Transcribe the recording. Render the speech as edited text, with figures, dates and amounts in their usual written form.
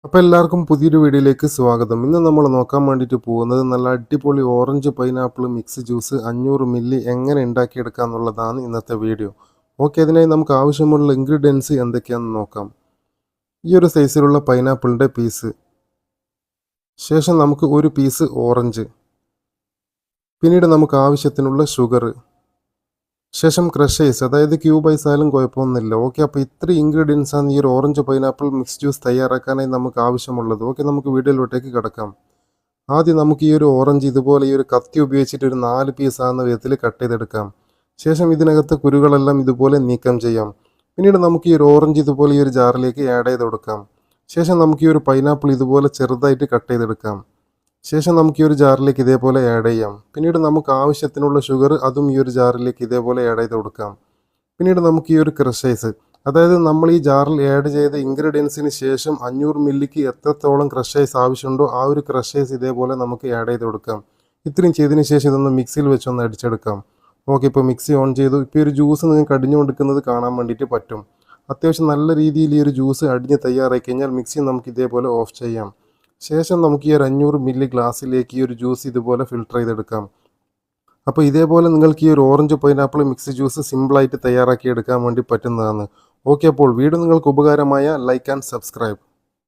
അപ്പോൾ എല്ലാവർക്കും പുതിയൊരു വീഡിയോയിലേക്ക് സ്വാഗതം. ഇന്ന് നമ്മൾ നോക്കാൻ വേണ്ടിയിട്ട് പോകുന്നത് നല്ല അടിപൊളി orange pineapple mix juice 500 milli എങ്ങനെ ഉണ്ടാക്കിയെടുക്കുക എന്നുള്ളതാണ് ഇന്നത്തെ വീഡിയോ. ഓക്കെ, അതിനായി നമുക്ക് ആവശ്യമുള്ള ഇൻഗ്രീഡിയൻസ് എന്തൊക്കെയാണെന്ന് നോക്കാം. ഈ ഒരു സൈസിലുള്ള പൈനാപ്പിളിൻ്റെ പീസ്, ശേഷം നമുക്ക് ഒരു പീസ് ഓറഞ്ച്, പിന്നീട് നമുക്ക് ആവശ്യത്തിനുള്ള ഷുഗർ, ശേഷം ക്രഷേഴ്സ്, അതായത് ക്യൂബൈസ് ആയാലും കുഴപ്പമൊന്നുമില്ല. ഓക്കെ, അപ്പോൾ ഇത്രയും ഇൻഗ്രീഡിയൻസ് ആണ് ഈ ഒരു ഓറഞ്ച് പൈനാപ്പിൾ മിക്സ് ജ്യൂസ് തയ്യാറാക്കാനായി നമുക്ക് ആവശ്യമുള്ളത്. ഓക്കെ, നമുക്ക് വീഡിയോയിലോട്ടേക്ക് കിടക്കാം. ആദ്യം നമുക്ക് ഈ ഒരു ഓറഞ്ച് ഇതുപോലെ ഈ ഒരു കത്തി ഉപയോഗിച്ചിട്ട് ഒരു 4 പീസ് ആകുന്ന വിധത്തിൽ കട്ട് ചെയ്തെടുക്കാം. ശേഷം ഇതിനകത്ത് കുരുകളെല്ലാം ഇതുപോലെ നീക്കം ചെയ്യാം. പിന്നീട് നമുക്ക് ഈ ഒരു ഓറഞ്ച് ഇതുപോലെ ഈ ഒരു ജാറിലേക്ക് ആഡ് ചെയ്ത് കൊടുക്കാം. ശേഷം നമുക്ക് ഈ ഒരു പൈനാപ്പിൾ ഇതുപോലെ ചെറുതായിട്ട് കട്ട് ചെയ്തെടുക്കാം. ശേഷം നമുക്ക് ഈ ഒരു ജാറിലേക്ക് ഇതേപോലെ ആഡ് ചെയ്യാം. പിന്നീട് നമുക്ക് ആവശ്യത്തിനുള്ള ഷുഗർ അതും ഈ ഒരു ജാറിലേക്ക് ഇതേപോലെ ആഡ് ചെയ്ത് കൊടുക്കാം. പിന്നീട് നമുക്ക് ഈ ഒരു ക്രഷേഴ്സ്, അതായത് നമ്മൾ ഈ ജാറിൽ ആഡ് ചെയ്ത ഇൻഗ്രീഡിയൻസിന് ശേഷം 500 മില്ലിക്ക് എത്രത്തോളം ക്രഷേഴ്സ് ആവശ്യമുണ്ടോ ആ ഒരു ക്രഷേഴ്സ് ഇതേപോലെ നമുക്ക് ആഡ് ചെയ്ത് കൊടുക്കാം. ഇത്രയും ചെയ്തതിന് ശേഷം ഇതൊന്ന് മിക്സിയിൽ വെച്ചൊന്ന് അടിച്ചെടുക്കാം. ഓക്കെ, ഇപ്പോൾ മിക്സി ഓൺ ചെയ്തു. ഇപ്പോൾ ഈ ഒരു ജ്യൂസ് നിങ്ങൾക്ക് അടിഞ്ഞു കൊടുക്കുന്നത് കാണാൻ വേണ്ടിയിട്ട് പറ്റും. അത്യാവശ്യം നല്ല രീതിയിൽ ഈ ഒരു ജ്യൂസ് അടിഞ്ഞ് തയ്യാറായി കഴിഞ്ഞാൽ മിക്സി നമുക്ക് ഇതേപോലെ ഓഫ് ചെയ്യാം. ശേഷം നമുക്ക് ഈ ഒരു 500 മില്ലി ഗ്ലാസ്സിലേക്ക് ഈ ഒരു ജ്യൂസ് ഇതുപോലെ ഫിൽട്ടർ ചെയ്തെടുക്കാം. അപ്പോൾ ഇതേപോലെ നിങ്ങൾക്ക് ഈ ഒരു ഓറഞ്ച് പൈനാപ്പിൾ മിക്സ് ജ്യൂസ് സിമ്പിളായിട്ട് തയ്യാറാക്കി എടുക്കാൻ വേണ്ടി പറ്റുന്നതാണ്. ഓക്കെ, അപ്പോൾ വീഡിയോ നിങ്ങൾക്ക് ഉപകാരമായ ലൈക്ക് ആൻഡ് സബ്സ്ക്രൈബ്.